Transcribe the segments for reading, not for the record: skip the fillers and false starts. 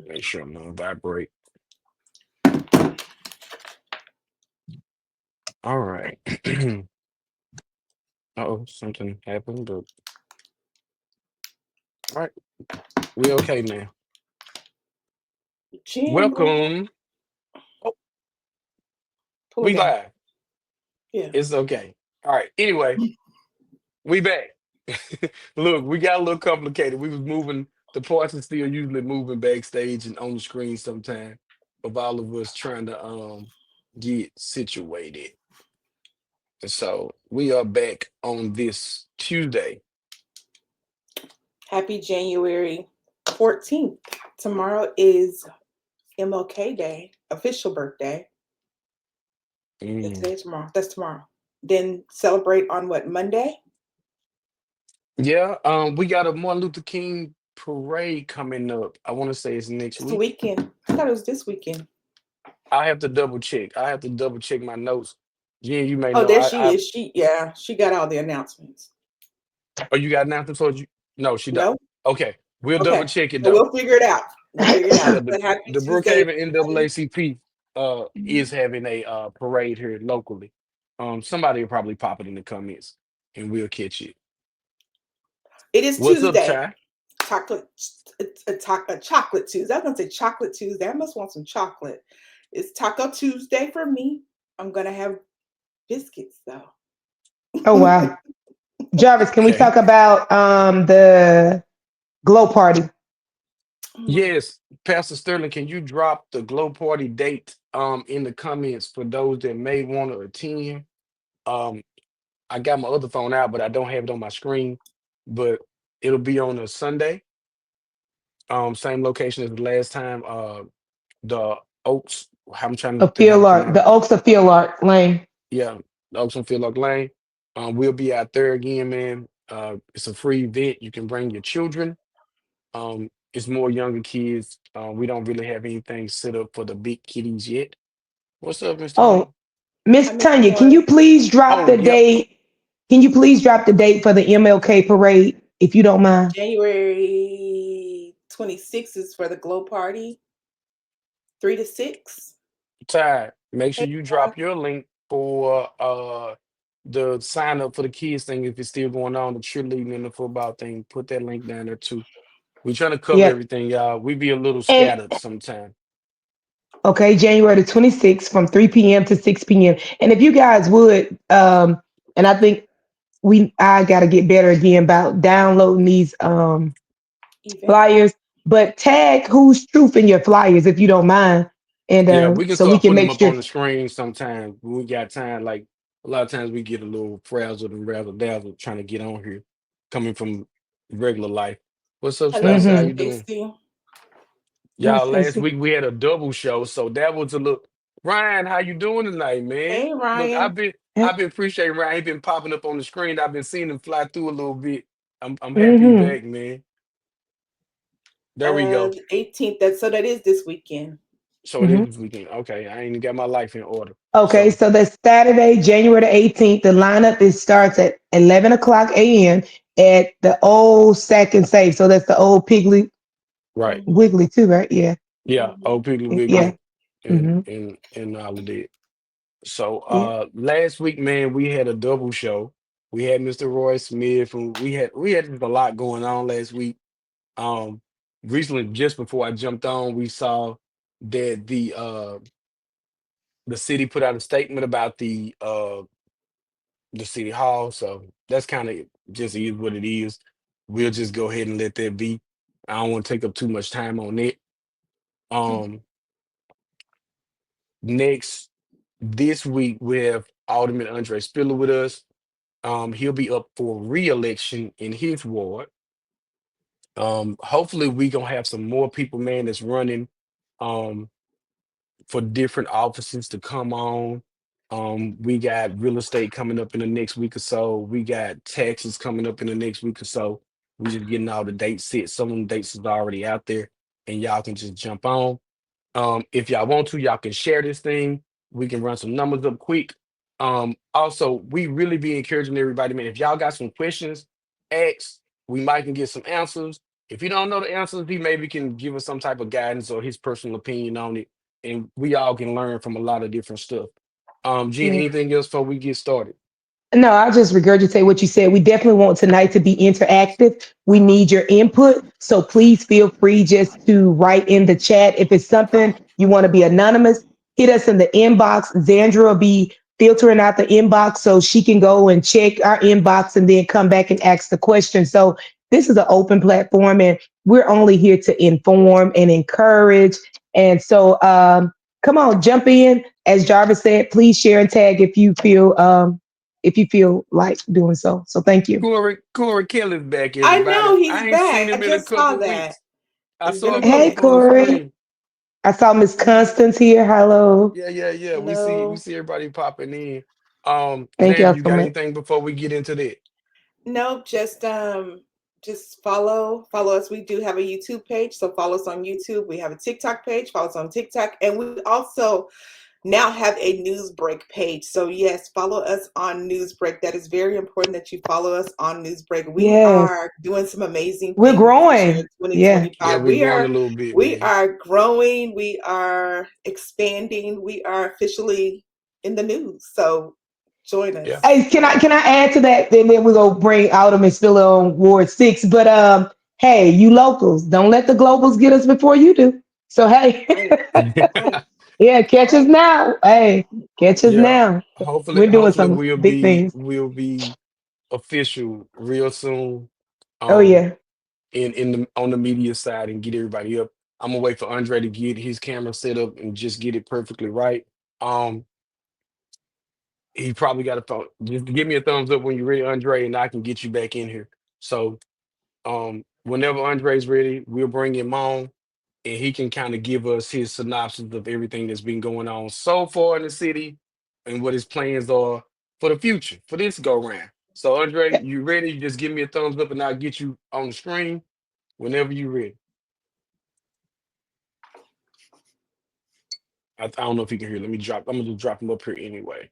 Make sure I'm gonna vibrate. All right. Oh, something happened, but all right, we okay now. January. Welcome. Oh, Pull it we down. live. Yeah. It's okay. All right. Anyway, we back. Look, we got a little complicated. We was moving the parts are still usually moving backstage and on the screen sometime of all of us trying to get situated. And so we are back on this Tuesday. Happy January 14th. Tomorrow is MLK Day, official birthday. Yeah, Mm. today is tomorrow. That's tomorrow. Then celebrate on what, Monday? Yeah, we got a Martin Luther King parade coming up. I want to say it's next It's the week. weekend. I thought it was this weekend. I have to double check. I have to double check my notes. Yeah, you may Oh, know. there she is. She got all the announcements. Oh, you got nothing told you? No, she don't. No? Okay, we'll double Okay. check it So though. we'll figure it out. We'll figure it out. Yeah, But happy the Tuesday, Brookhaven everybody. NAACP is having a parade here locally. Somebody will probably pop it in the comments and we'll catch it. It is What's up, Tuesday. Ty? Chocolate, a chocolate Tuesday. I was gonna say chocolate Tuesday. I must want some chocolate. It's Taco Tuesday for me. I'm gonna have biscuits though. Oh wow. Jarvis, can we Okay. talk about the glow party? Yes, Pastor Sterling, can you drop the Glow Party date in the comments for those that may want to attend? Um, I got my other phone out, but I don't have it on my screen. But it'll be on a Sunday. Same location as the last time. The Oaks. I'm trying to Of think how to Field Art, pronounce. the Oaks of Field Art Lane. Yeah, the Oaks on Phillip Lane. We'll be out there again, man. It's a free event. You can bring your children. It's more younger kids. We don't really have anything set up for the big kiddies yet. What's up, Miss Tanya? Oh, Miss Hi, Miss Tanya, can Tanoy. you please drop Oh, the yep. date? Can you please drop the date for the MLK parade, if you don't mind? January 26th is for the glow party, 3 to 6. Ty, make sure Hey, you drop your link for the sign up for the kids thing if it's still going on, the cheerleading and the football thing. Put that link down there too. We trying to cover Yep. everything, y'all. We be a little And scattered sometimes. okay, January the 26th from 3 p.m. to 6 p.m. And if you guys would, and I think I gotta get better again about downloading these event. flyers, but tag who's truth in your flyers if you don't mind. And Yeah, we can so we start can putting them make up sure. on the screen sometime when we got time. Like a lot of times we get a little frazzled and razzle dazzled trying to get on here, coming from regular life. What's up, Hello, Stacey? How Miss Mm-hmm. you doing? Stacy. Yes, Y'all, last Stacy. week we had a double show, so that was a look. Ryan, how you doing tonight, man? Hey, Look, Ryan. I've been appreciating Ryan. He been popping up on the screen. I've been seeing him fly through a little bit. I'm happy he Mm-hmm. back, man. There we go. The 18th. That is this weekend. So it is Mm-hmm. this weekend. Okay, I ain't even got my life in order. Okay, So so that's Saturday, January the 18th. The lineup starts at 11 o'clock a.m. at the old Sack and Save. So that's the old Piggly right. Hmm. Wiggly too, right? Yeah. Yeah, Hmm. old Piggly Yeah. Wiggly and Mm-hmm. all of that. So Yeah. last week, man, we had a double show. We had Mr. Roy Smith, and we had just a lot going on last week. Um Recently, just before I jumped on, we saw that the city put out a statement about the city hall. So that's kind of just is what it is. We'll just go ahead and let that be. I don't want to take up too much time on it. Um Next, this week we have Alderman Andre Spiller with us. He'll be up for re-election in his ward. Hopefully we gonna have some more people, man, that's running um for different offices to come on. We got real estate coming up in the next week or so. We got taxes coming up in the next week or so. We just getting all the dates set. Some of the dates is already out there, and y'all can just jump on. If y'all want to, y'all can share this thing. We can run some numbers up quick. Also, we really be encouraging everybody, man. If y'all got some questions, ask. We might can get some answers. If you don't know the answers, he maybe can give us some type of guidance or his personal opinion on it, and we all can learn from a lot of different stuff. Jen, Yeah. anything else before we get started? No, I'll just regurgitate what you said. We definitely want tonight to be interactive. We need your input. So please feel free just to write in the chat. If it's something you want to be anonymous, hit us in the inbox. Zandra will be filtering out the inbox so she can go and check our inbox and then come back and ask the question. So this is an open platform and we're only here to inform and encourage. And so come on, jump in. As Jarvis said, please share and tag if you feel like doing so. So thank you. Corey Kelly's back, I everybody. know he's I ain't seen back. I him in a just saw couple that. weeks. I It's been saw a him come Hey, up minute. on the Corey. screen. I saw Miss Constance here. Hello. Yeah. We Hello. see everybody popping in. Thank Xander, y'all you so got much. anything before we get into that? Nope, just follow us. We do have a YouTube page, so follow us on YouTube. We have a TikTok page, follow us on TikTok, and we also now have a news break page. So yes, follow us on news break. That is very important that you follow us on news break. We Yes. are doing some amazing We're things this year in growing. Yeah. Yeah, 2025. we're growing a little bit, We man. are growing, we are expanding, we are officially in the news. So join Yeah. us. Hey, can I add to that? And then we're gonna bring Autumn and Spiller on Ward 6. But hey, you locals, don't let the globals get us before you do. So hey, Right, right, yeah, catch us right, now. Hey, catch us Yeah. now. Hopefully, We're doing hopefully some we'll big be things. we'll be official real soon. Oh Um, yeah. in the on the media side and get everybody up. I'm gonna wait for Andre to get his camera set up and just get it perfectly right. Um, he probably got a phone. Just give me a thumbs up when you're ready, Andre, and I can get you back in here. So whenever Andre's ready, we'll bring him on and he can kind of give us his synopsis of everything that's been going on so far in the city and what his plans are for the future for this go round. So Andre, Yeah. you ready? You just give me a thumbs up and I'll get you on the screen whenever you're ready. I don't know if you can hear. Let me drop. I'm gonna just drop him up here anyway.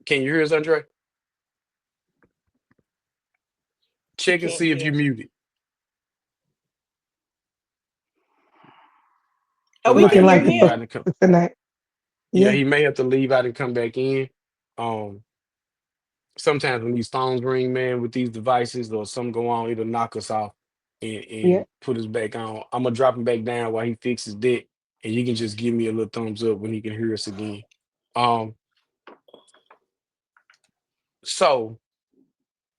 Can you hear us, Andre? he Check and can't see if hear. you're muted. Oh, He we might can Looking have to hear like leave him. out and come. for tonight. Yeah, Yeah. he may have to leave out and come back in. Um, Sometimes when these phones ring, man, with these devices or something go on, it'll knock us off Yeah. and put us back on. I'm gonna drop him back down while he fixes that, and you can just give me a little thumbs up when he can hear us again. Um, so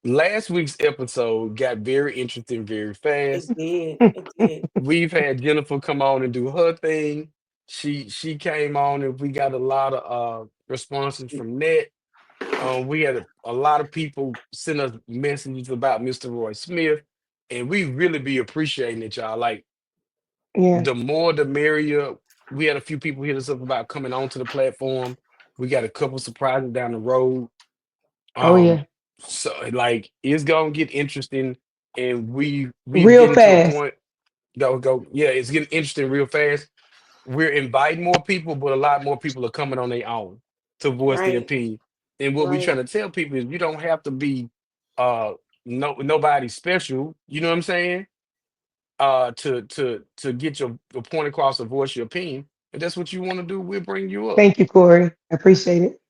last week's episode got very interesting very fast. It did. It did. We've had Jennifer come on and do her thing. She came on and we got a lot of responses from that. We had a lot of people send us messages about Mr. Roy Smith, and we really be appreciating it, y'all. Like Yeah. the more the merrier. We had a few people hit us up about coming onto the platform. We got a couple surprises down the road. Oh Um, yeah. so like it's gonna get interesting, and we've Real getting to a fast. point. Yeah, it's getting interesting real fast. We're inviting more people, but a lot more people are coming on their own to voice their Right, opinion. And what we're right. trying to tell people is you don't have to be uh nobody special, you know what I'm saying? To get your point across or voice your opinion. If that's what you want to do, we'll bring you up. Thank you, Corey. I appreciate it.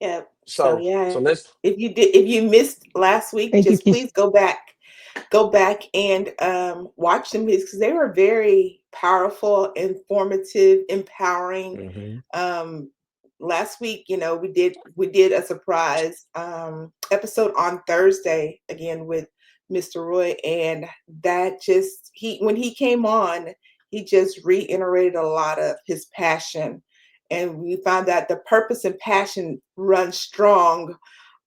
Yeah. So So yeah, so let's if you missed last week, Thank you, just Keisha. please go back and watch them because they were very powerful, informative, empowering. Mhm. Um, Last week, we did a surprise episode on Thursday again with Mr. Roy, and that just he when he came on, he just reiterated a lot of his passion, and we found that the purpose and passion run strong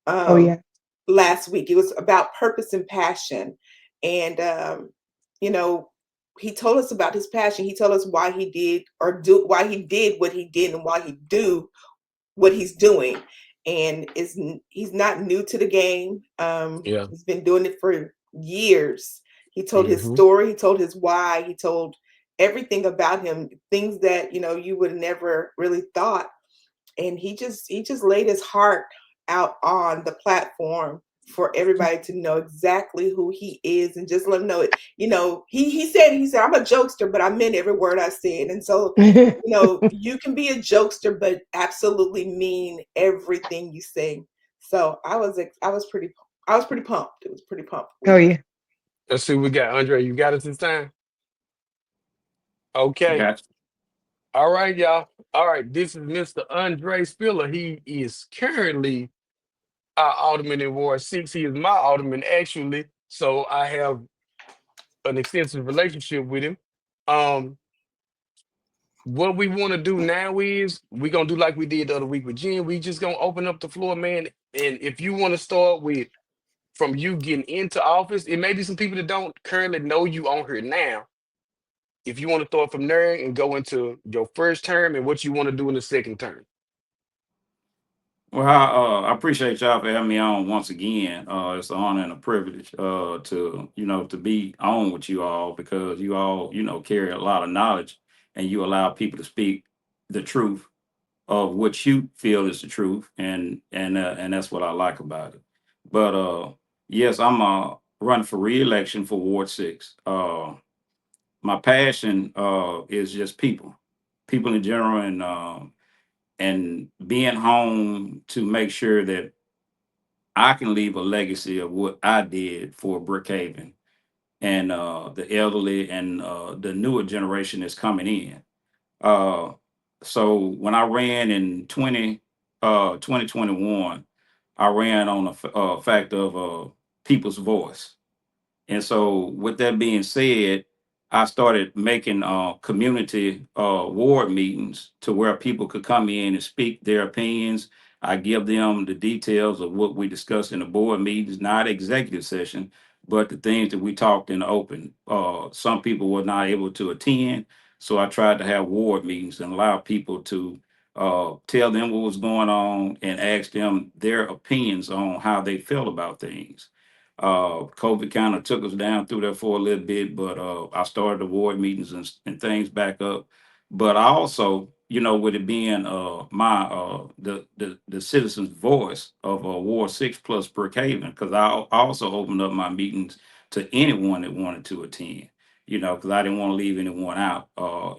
Oh um, yeah. last week. It was about purpose and passion. And, you know, he told us about his passion. He told us why he did what he did and why he do what he's doing. And he's not new to the game. Yeah. He's been doing it for years. He told his Hmm. story. He told his why. He told everything about him, things that, you would never really thought, and he just laid his heart out on the platform. for everybody to know exactly who he is and just let him know it. He said, I'm a jokester, but I meant every word I said. And so, you can be a jokester, but absolutely mean everything you say. So I was pretty pumped. It was a pretty pumped Oh week. yeah. Let's see, we got Andre. You got us this time? Okay. Gotcha. All right, y'all. All right, this is Mr. Andre Spiller. He is currently our alderman in Ward 6. He is my alderman, actually. So I have an extensive relationship with him. Um, what we want to do now is we're gonna do like we did the other week with Jen. We just gonna open up the floor, man. And if you want to start with from you getting into office, it may be some people that don't currently know you on here now. If you want to throw it from there and go into your first term and what you want to do in the second term. Well, I appreciate y'all for having me on once again. It's an honor and a privilege to to be on with you all because you all carry a lot of knowledge and you allow people to speak the truth of what you feel is the truth, and that's what I like about it. But yes, I'm running for re-election for Ward 6. My passion is just people in general, and being home to make sure that I can leave a legacy of what I did for Brookhaven and the elderly and the newer generation that's coming in. Uh, so when I ran in 2021, I ran on a fact of people's voice. And so, with that being said, I started making community ward meetings to where people could come in and speak their opinions. I give them the details of what we discussed in the board meetings, not executive session, but the things that we talked in the open. Some people were not able to attend, so I tried to have ward meetings and allow people to tell them what was going on and ask them their opinions on how they felt about things. COVID kind of took us down through there for a little bit, but I started the ward meetings and things back up. But I also, with it being my the citizens' voice of Ward 6 plus Brookhaven, because I also opened up my meetings to anyone that wanted to attend. Because I didn't want to leave anyone out.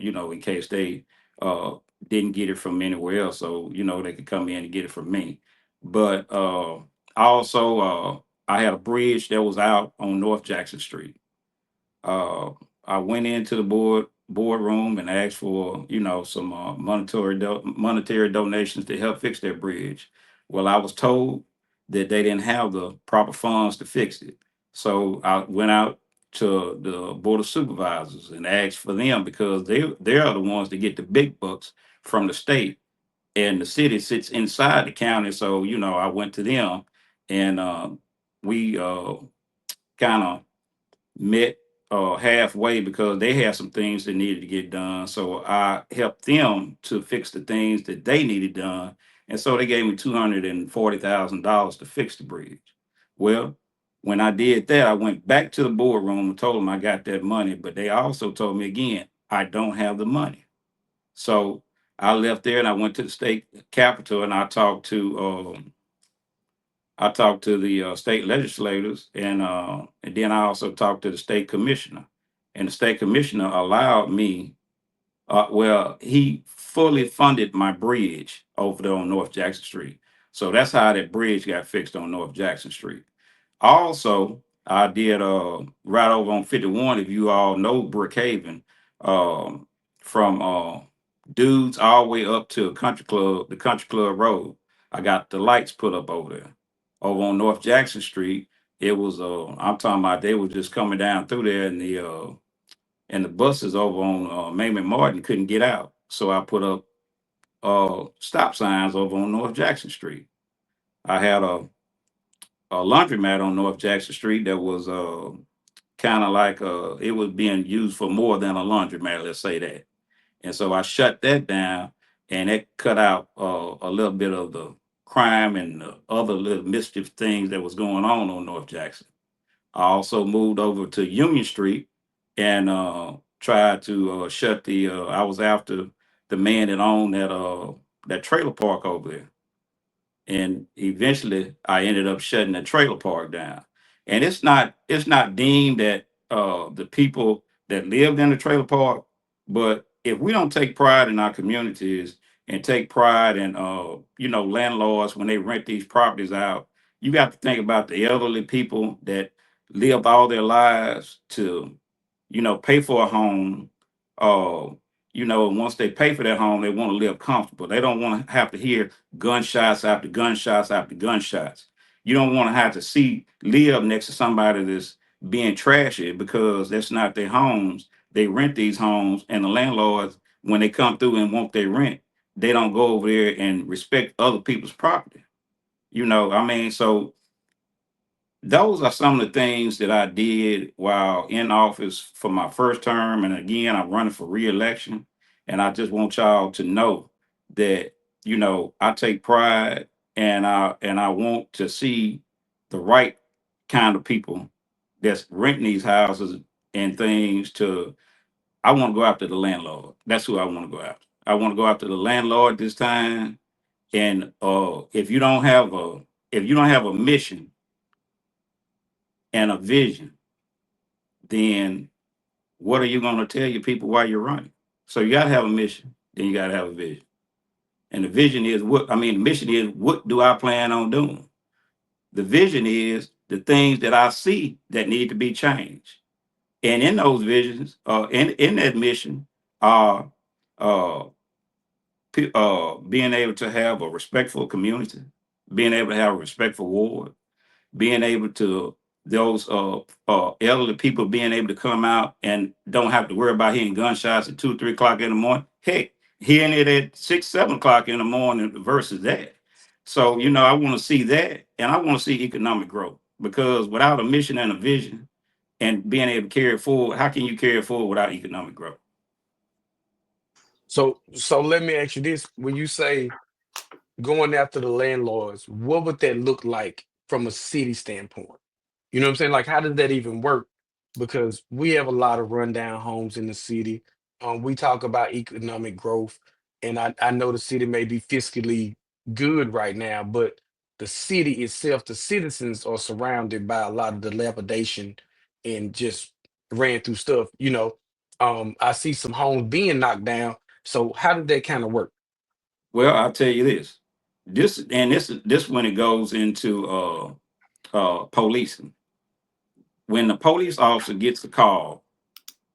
In case they uh didn't get it from anywhere else, so they could come in and get it from me. But I also I had a bridge that was out on North Jackson Street. Uh, I went into the boardroom and asked for some monetary donations to help fix that bridge. Well, I was told that they didn't have the proper funds to fix it, so I went out to the board of supervisors and asked for them because they are the ones that get the big bucks from the state, and the city sits inside the county. So I went to them, and we kind of met halfway because they had some things that needed to get done. So I helped them to fix the things that they needed done, and so they gave me $240,000 to fix the bridge. Well, when I did that, I went back to the boardroom and told them I got that money, but they also told me again I don't have the money. So I left there and I went to the state capitol and I talked to the state legislators, and then I also talked to the state commissioner, and the state commissioner allowed me. Well, he fully funded my bridge over there on North Jackson Street, so that's how that bridge got fixed on North Jackson Street. Also, I did right over on 51, if you all know Brookhaven, um, from dudes all the way up to country club, the country club road. I got the lights put up over there. Over on North Jackson Street, it was I'm talking about they were just coming down through there, and the buses over on Mamie Martin couldn't get out. So I put up stop signs over on North Jackson Street. I had a laundromat on North Jackson Street that was kind of like it was being used for more than a laundromat, let's say that. And so I shut that down, and it cut out a little bit of the crime and the other little mischief things that was going on North Jackson. I also moved over to Union Street and tried to shut the. I was after the man that owned that trailer park over there. and eventually I ended up shutting the trailer park down. And it's not deemed that the people that lived in the trailer park, but if we don't take pride in our communities and take pride in landlords when they rent these properties out, you got to think about the elderly people that lived all their lives to pay for a home. uh Once they pay for their home, they want to live comfortable. They don't want to have to hear gunshots after gunshots after gunshots. You don't want to have to live next to somebody that's being trashy because that's not their homes. They rent these homes, and the landlords, when they come through and want their rent, they don't go over there and respect other people's property. So those are some of the things that I did while in office for my first term. And again, I'm running for reelection. And I just want y'all to know that, I take pride, and I want to see the right kind of people that's renting these houses and things to I want to go after the landlord. That's who I want to go after. I want to go after the landlord this time. And if you don't have a mission and a vision, then what are you going to tell your people while you're running? So you got to have a mission, then you got to have a vision. And the vision is the mission is, what do I plan on doing? The vision is the things that I see that need to be changed. And in those visions, in that mission, are uh, being able to have a respectful community, being able to have a respectful ward, being able to those elderly people being able to come out and don't have to worry about hearing gunshots at 2, 3 o'clock in the morning. Heck, hearing it at 6, 7 o'clock in the morning versus that. So I want to see that, and I want to see economic growth, because without a mission and a vision and being able to carry it forward, how can you carry it forward without economic growth? So let me ask you this: when you say going after the landlords, what would that look like from a city standpoint? You know what I'm saying? Like, how does that even work? Because we have a lot of rundown homes in the city. We talk about economic growth, and I know the city may be fiscally good right now, but the city itself, the citizens are surrounded by a lot of dilapidation and just ran through stuff. I see some homes being knocked down. So how did that kind of work? Well, I'll tell you this. This when it goes into policing. When the police officer gets the call,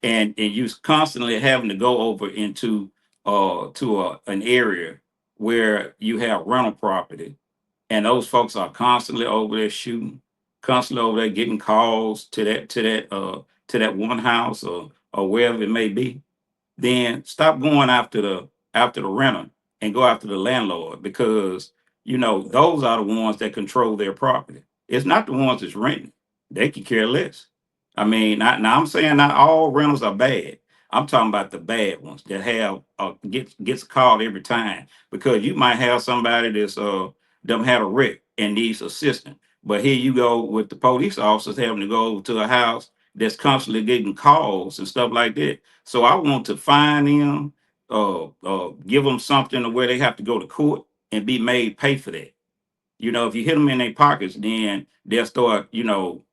and you constantly having to go over into an area where you have rental property, and those folks are constantly over there shooting, constantly over there getting calls to that one house, or wherever it may be, then stop going after the renter and go after the landlord, because those are the ones that control their property. It's not the ones that's renting. They can care less. I mean, now I'm saying not all rentals are bad. I'm talking about the bad ones that have gets called every time, because you might have somebody that's them had a wreck and needs assistance. But here you go with the police officers having to go to a house that's constantly getting calls and stuff like that. So I want to find them, give them something to where they have to go to court and be made pay for that. If you hit them in their pockets, then they'll start,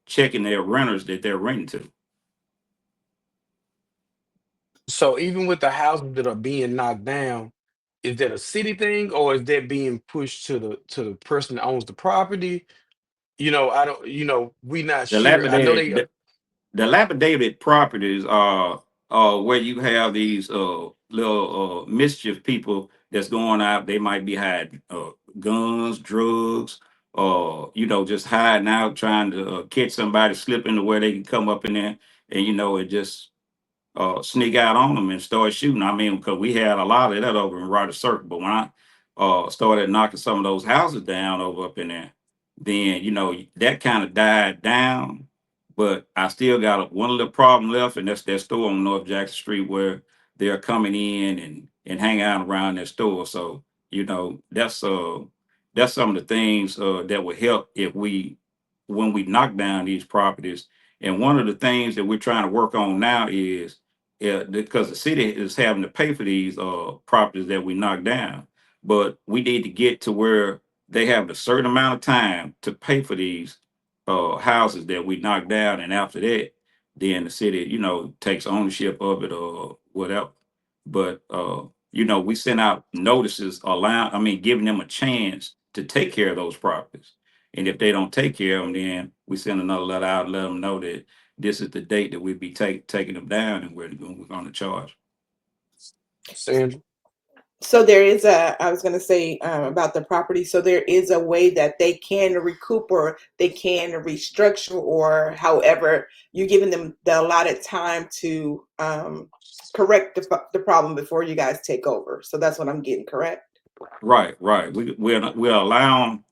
checking their renters that they're renting to. So even with the houses that are being knocked down, is that a city thing or is that being pushed to the person that owns the property? I don't, we not sure. I know they. Dilapidated properties are where you have these little mischief people that's going out. They might be hiding guns, drugs, just hiding out, trying to catch somebody slipping to where they can come up in there, and it just sneak out on them and start shooting. I mean, because we had a lot of that over in Ryder Circle. But when I started knocking some of those houses down over up in there, then that kind of died down. But I still got one little problem left, and that's that store on North Jackson Street where they're coming in and hang out around their store. So that's some of the things that would help if when we knock down these properties. And one of the things that we're trying to work on now is, because the city is having to pay for these properties that we knock down, but we need to get to where they have a certain amount of time to pay for these houses that we knocked down, and after that, then the city, takes ownership of it or whatever. But we send out notices giving them a chance to take care of those properties. And if they don't take care of them, then we send another letter out, let them know that this is the date that we'll be taking them down, and we're going to charge. Sandra. So there is I was going to say about the property. So there is a way that they can recoup or they can restructure, or however you're giving them the allotted time to correct the problem before you guys take over. So that's what I'm getting, correct? Right, right. We're allowing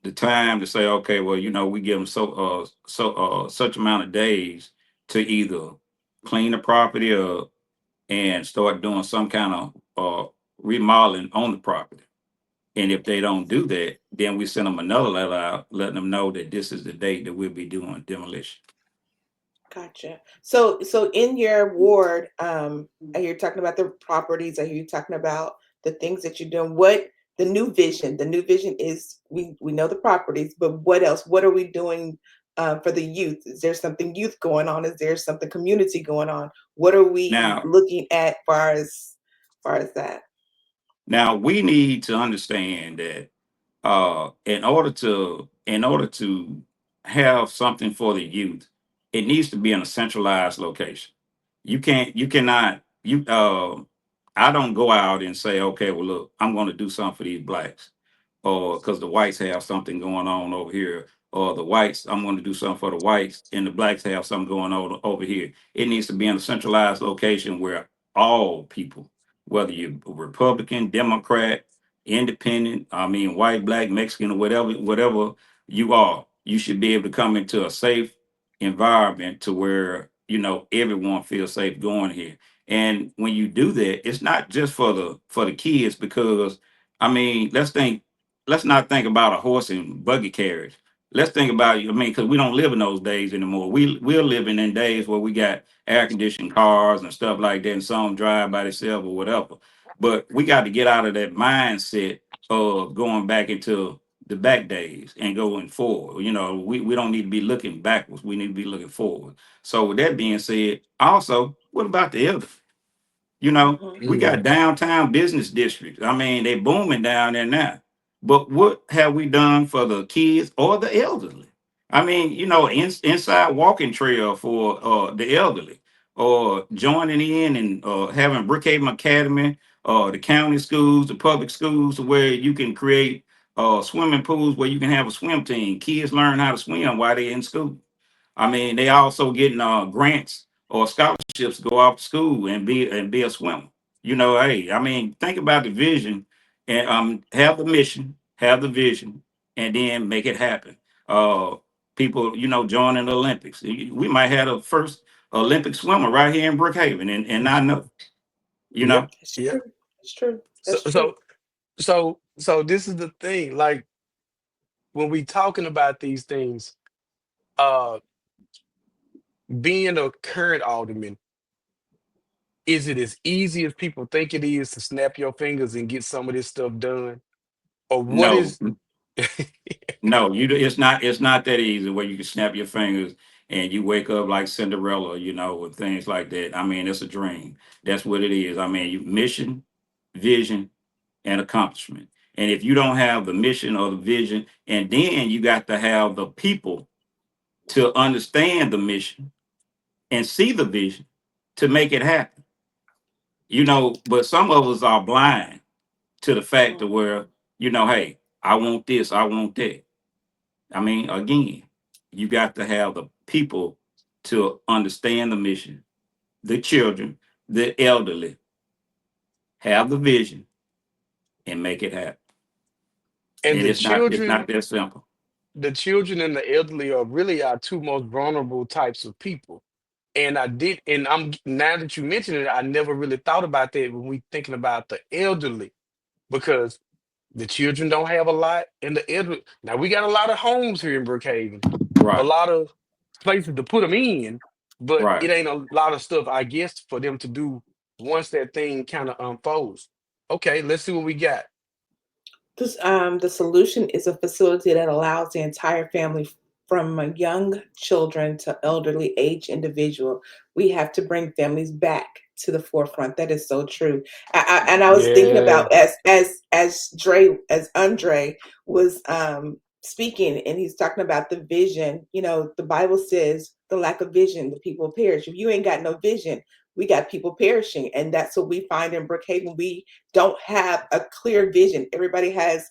the time to say, okay, well, we give them such amount of days to either clean the property up and start doing some kind of remodeling on the property. And if they don't do that, then we send them another letter out, letting them know that this is the date that we'll be doing demolition. Gotcha. So in your ward, I hear you talking about the properties. I hear you talking about the things that you're doing. What the new vision? The new vision is we know the properties, but what else? What are we doing for the youth? Is there something youth going on? Is there something community going on? What are we Now, looking at far as that? now we need to understand that in order to have something for the youth, it needs to be in a centralized location. You cannot. I don't go out and say, okay, well, look, I'm going to do something for these blacks, or because the whites have something going on over here, or the whites, I'm going to do something for the whites, and the blacks have something going on over here. It needs to be in a centralized location where all people, whether you're Republican, Democrat, independent, white, black, Mexican, or whatever you are, you should be able to come into a safe environment to where everyone feels safe going here. And when you do that, it's not just for the kids, because let's not think about a horse and buggy carriage. Let's think about, because we don't live in those days anymore. We're living in days where we got air conditioned cars and stuff like that, and some drive by themselves or whatever. But we got to get out of that mindset of going back into the back days and going forward. We don't need to be looking backwards. We need to be looking forward. So with that being said, also, what about the elderly? Mhm. We got downtown business districts. They booming down there now. But what have we done for the kids or the elderly? Inside walking trail for the elderly, or joining in and having Brookhaven Academy, the county schools, the public schools, where you can create swimming pools where you can have a swim team. Kids learn how to swim while they're in school. They also getting grants or scholarships to go off to school and be a swimmer. Hey, think about the vision and have the mission, have the vision, and then make it happen. Uh, People, joining the Olympics. We might have the first Olympic swimmer right here in Brookhaven, and I know, you Yep. know. That's Yep. true. That's true. So That's true. so so this is the thing. Like when we talking about these things, uh, being a current alderman, is it as easy as people think it is to snap your fingers and get some of this stuff done? Or what No, is no, it's not that easy where you can snap your fingers and you wake up like Cinderella, with things like that. It's a dream. That's what it is. You mission, vision, and accomplishment. And if you don't have the mission or the vision, and then you got to have the people to understand the mission and see the vision to make it happen. But some of us are blind to the fact of Mhm. where, hey, I want this, I want that. Again, you got to have the people to understand the mission, the children, the elderly, have the vision and make it happen. and And it's not that simple. the children and the elderly are really our two most vulnerable types of people. And I'm now that you mention it, I never really thought about that when we thinking about the elderly, because the children don't have a lot, and the elderly. Now we got a lot of homes here in Brookhaven, a Right, lot of places to put them in, but right. it ain't a lot of stuff, I guess, for them to do once that thing kind of unfolds. Okay, let's see what we got. The solution is a facility that allows the entire family, from young children to elderly age individual. We have to bring families back to the forefront. That is so true. And I was thinking Yeah. about, as Andre was speaking, and he's talking about the vision. You know, the Bible says the lack of vision, the people perish. If you ain't got no vision, we got people perishing, and that's what we find in Brookhaven. We don't have a clear vision. Everybody has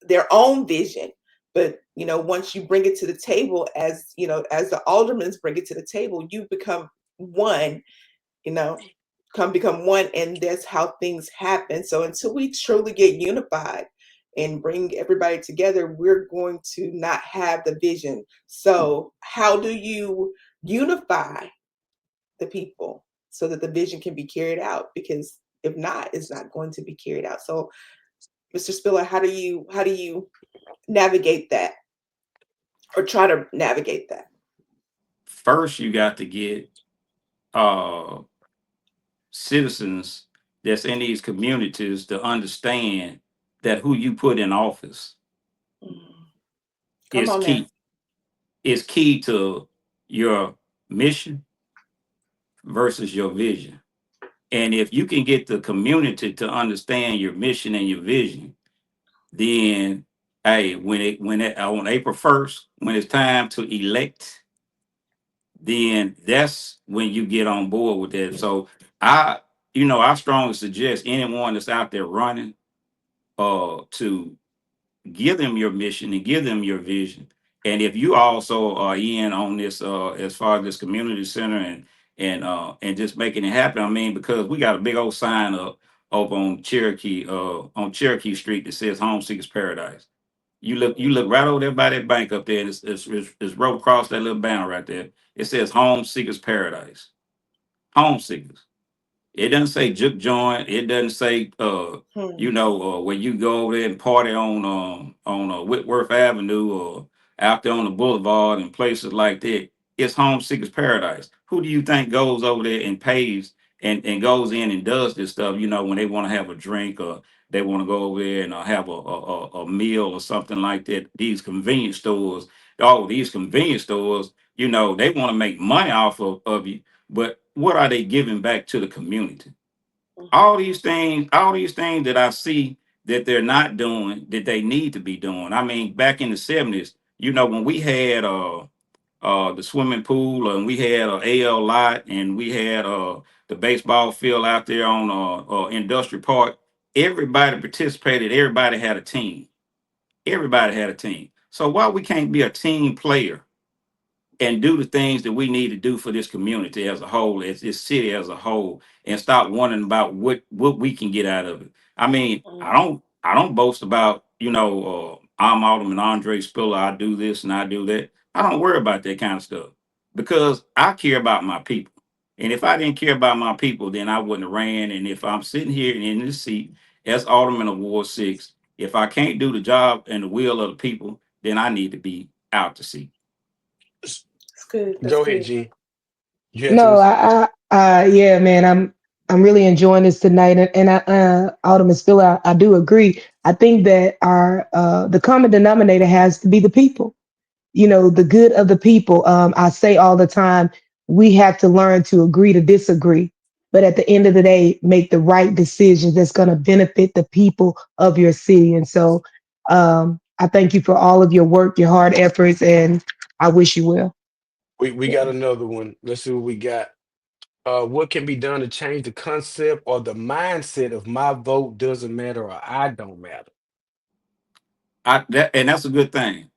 their own vision, but once you bring it to the table, as the aldermans bring it to the table, you become one. you know come become one, and that's how things happen. So until we truly get unified and bring everybody together, we're going to not have the vision. So how do you unify the people so that the vision can be carried out? Because if not, it's not going to be carried out. So, Mr. Spiller, how do you navigate that, or try to navigate that? First, you got to get uh, citizens that's in these communities to understand that who you put in office Mm. Come is on now. key. Is key to your mission versus your vision. And if you can get the community to understand your mission and your vision, then hey, when it on April 1st, when it's time to elect, then that's when you get on board with that. So I, I strongly suggest anyone that's out there running to give them your mission and give them your vision. And if you also are in on this as far as this community center and just making it happen, I mean, because we got a big old sign up on Cherokee Street that says Home Seekers Paradise. You look right over there by that bank up there, and it's wrote across that little banner right there. It says Home Seekers Paradise. Home Seekers. It doesn't say juke joint. It doesn't say Hmm. where you go over there and party on Whitworth Avenue or out there on the boulevard and places like that. It's home seekers paradise. Who do you think goes over there and pays and goes in and does this stuff? When they want to have a drink or they want to go over there and have a meal or something like that. These convenience stores, they want to make money off of you, but what are they giving back to the community? Mhm. All these things that I see that they're not doing that they need to be doing. I mean, back in the 70s, when we had the swimming pool and we had a AL lot and we had the baseball field out there on Industrial Park, everybody participated, everybody had a team. Everybody had a team. So why we can't be a team player and do the things that we need to do for this community as a whole, as this city as a whole, and stop wondering about what we can get out of it. I mean, I Mhm. don't I don't boast about I'm Alderman Andre Spiller. I do this and I do that. I don't worry about that kind of stuff because I care about my people. And if I didn't care about my people, then I wouldn't have ran. And if I'm sitting here in this seat as Alderman of Ward 6, if I can't do the job and the will of the people, then I need to be out to sea. That's good. That's Go ahead, good. Gene. You had No, to. yeah, man, I'm really enjoying this tonight, and Alderman Spiller, I do agree. I think that the common denominator has to be the people. The good of the people. I say all the time, we have to learn to agree to disagree, but at the end of the day, make the right decisions that's going to benefit the people of your city. And so, I thank you for all of your work, your hard efforts, and I wish you well. We Yeah. got another one. Let's see what we got. What can be done to change the concept or the mindset of my vote doesn't matter or I don't matter? And that's a good thing.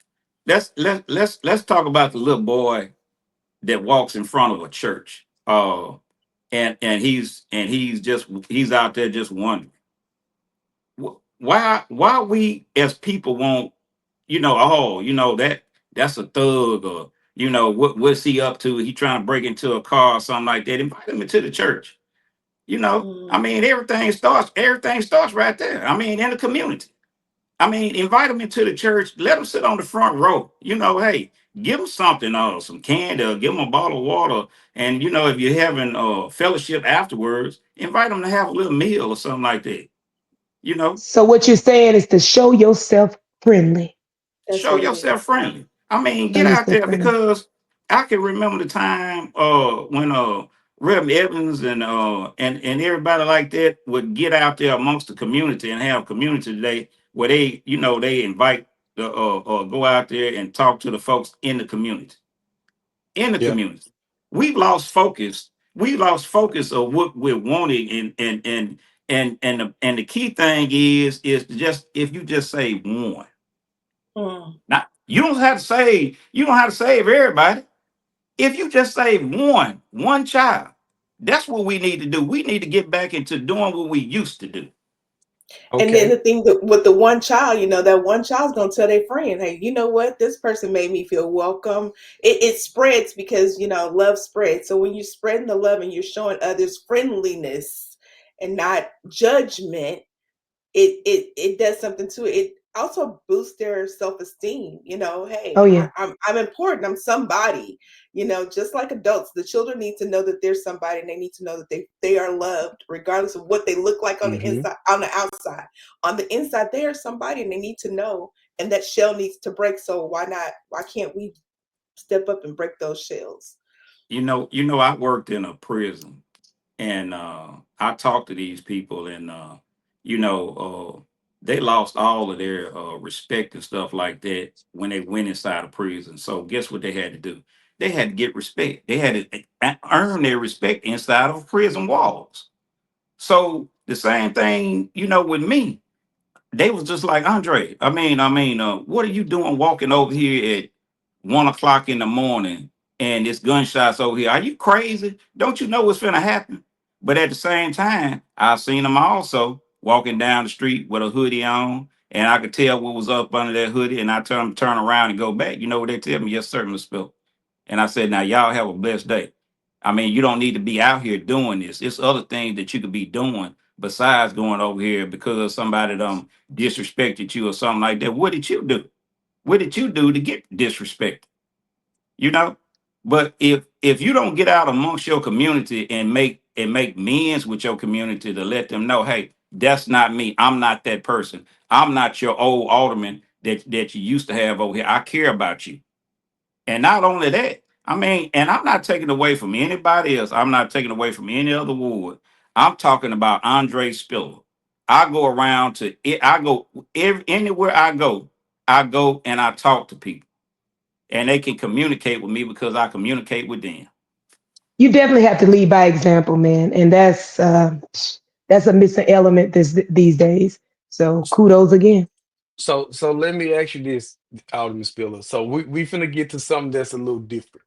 Let's talk about the little boy that walks in front of a church. And he's out there just wondering why we as people won't, that's a thug, or what's he up to? He trying to break into a car or something like that. Invite him into the church. I Mm. mean, everything starts right there. I mean, in the community. I mean, invite them into the church. Let them sit on the front row. Hey, give them something, some candy, or give them a bottle of water. And if you're having fellowship afterwards, invite them to have a little meal or something like that. You know, So what you're saying is to show yourself friendly. That's show what it is. yourself friendly. I mean, Show get out yourself there friendly. because I can remember the time when Reverend Evans and everybody like that would get out there amongst the community and have community day where they, you know, they invite the go out there and talk to the folks in the community. In the Yeah. community. We've lost focus. We lost focus of what we're wanting and the key thing is to just if you just say one. Mm. Now, you don't have to save everybody. If you just save one child, that's what we need to do. We need to get back into doing what we used to do. And then the Okay. thing that with the one child, that one child's gonna tell their friend, "Hey, you know what? This person made me feel welcome." It spreads because love spreads. So when you're spreading the love and you're showing others friendliness and not judgment, it does something to it. It also boosts their self-esteem. Hey, Oh yeah. I'm important. I'm somebody. Just like adults, the children need to know that they're somebody, and they need to know that they are loved, regardless of what they look like on the Mm-hmm. inside, on the outside. On the inside, they are somebody, and they need to know. And that shell needs to break. So why not? Why can't we step up and break those shells? I worked in a prison and I talked to these people, and you know, they lost all of their respect and stuff like that when they went inside of prison. So guess what they had to do? They had to get respect. They had to earn their respect inside of prison walls. So the same thing, with me, they was just like Andre. What are you doing walking over here at 1 o'clock in the morning and it's gunshots over here? Are you crazy? Don't you know what's gonna happen? But at the same time, I seen them also walking down the street with a hoodie on, and I could tell what was up under that hoodie. And I turn around and go back. You know what they tell me? Yes, sir, Mr. Spill. And I said, now y'all have a blessed day. I mean, you don't need to be out here doing this. It's other things that you could be doing besides going over here because somebody disrespected you or something like that. What did you do? What did you do to get disrespected? You know? But if you don't get out amongst your community and make amends with your community to let them know, hey, that's not me. I'm not that person. I'm not your old alderman that you used to have over here. I care about you. And not only that, and I'm not taking away from anybody else. I'm not taking away from any other ward. I'm talking about Andre Spiller. I go around to it. I go anywhere I go and I talk to people, and they can communicate with me because I communicate with them. You definitely have to lead by example, man, and that's a missing element these days. So kudos again. So let me ask you this, Alderman Spiller. So we finna get to something that's a little different.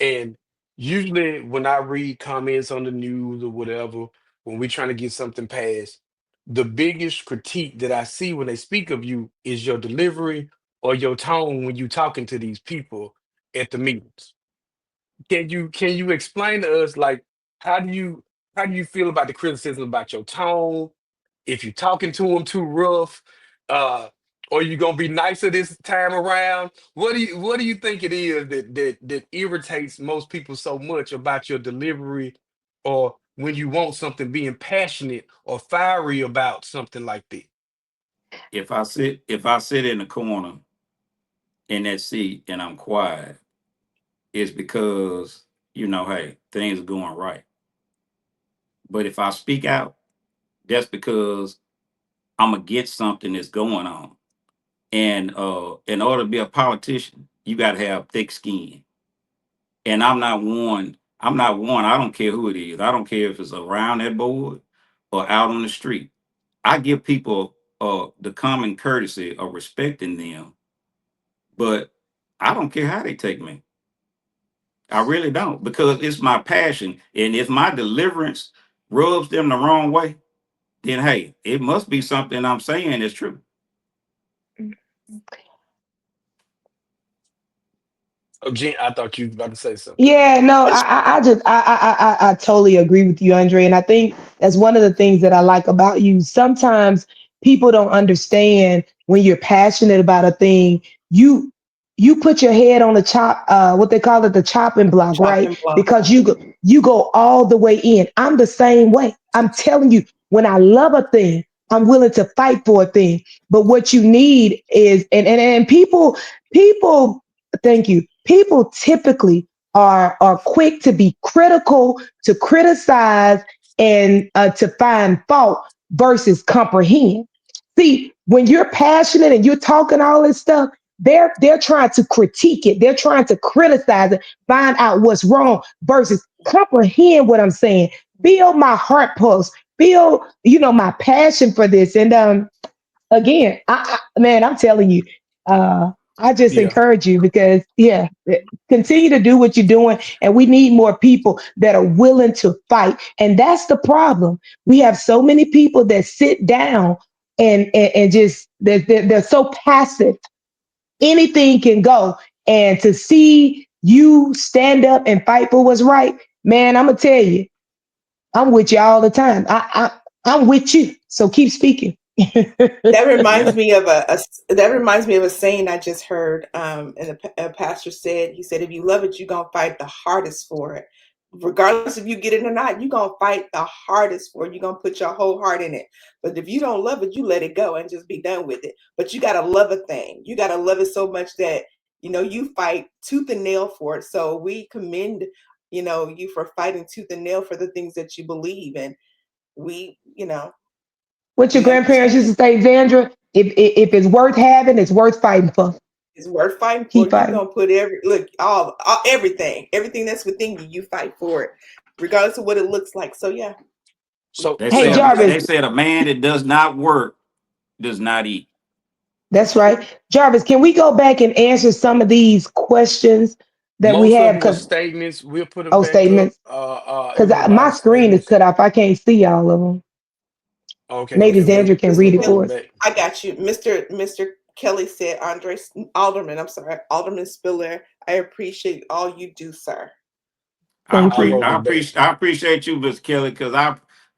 And usually when I read comments on the news or whatever, when we're trying to get something passed, the biggest critique that I see when they speak of you is your delivery or your tone when you talking to these people at the meetings. Can you explain to us like how do you how do you feel about the criticism about your tone? If you're talking to them too rough, uh, or you gonna be nicer this time around? What do you think it is that irritates most people so much about your delivery, or when you want something being passionate or fiery about something like that? If I sit in the corner in that seat and I'm quiet, it's because hey, things are going right. But if I speak out, that's because I'm against something that's going on. And in order to be a politician, you got to have thick skin. And I'm not one. I don't care who it is. I don't care if it's around that board or out on the street. I give people the common courtesy of respecting them, but I don't care how they take me. I really don't because it's my passion. And if my deliverance rubs them the wrong way, then hey, it must be something I'm saying is true. Oh, Jen, I thought you was about to say something. Yeah, no, I totally agree with you, Andre. And I think that's one of the things that I like about you. Sometimes people don't understand when you're passionate about a thing, you you put your head on the what they call it, the chopping block, right? Chopping block. Because you go all the way in. I'm the same way. I'm telling you, when I love a thing, I'm willing to fight for a thing. But what you need is, and people, thank you. People typically are quick to be critical, to criticize, and to find fault versus comprehend. See, when you're passionate and you're talking all this stuff, they're trying to critique it. They're trying to criticize it, find out what's wrong versus comprehend what I'm saying. Feel my heart pulse. Feel, my passion for this. And again, man, I'm telling you, I just Yeah. encourage you because yeah, continue to do what you're doing, and we need more people that are willing to fight. And that's the problem. We have so many people that sit down and just they're so passive. Anything can go, and to see you stand up and fight for what's right, man, I'm gonna tell you, I'm with you all the time. I'm with you. So keep speaking. That reminds Yeah. me of that reminds me of a saying I just heard. And a pastor said, he said, if you love it, you're gonna fight the hardest for it. Regardless if you get it or not, you're gonna fight the hardest for it. You're gonna put your whole heart in it. But if you don't love it, you let it go and just be done with it. But you gotta love a thing. You gotta love it so much that you fight tooth and nail for it. So we commend you for fighting tooth and nail for the things that you believe, and we What your we grandparents used understand. to say, Zandra, if it's worth having, it's worth fighting for. It's worth fighting for. Keep You're fighting. gonna put all everything that's within you. You fight for it, regardless of what it looks like. So yeah, So They Hey, say so Jarvis, they said a man that does not work does not eat. that's right. Jarvis, can we go back and answer some of these questions that we most of have? them were Because, statements. We'll put them oh, back up. statements. It Because was a lot my of screen is statements. cut off. I can't see all of them. Okay, Maybe okay. We'll Zandra can Mr. read we'll it put Kelly, for them us. back. I got you, Mr. Kelly said, Andre Alderman. I'm sorry, Alderman Spiller. I appreciate all you do, sir. Thank you. I wrote it back. I appreciate you, Mr. Kelly, because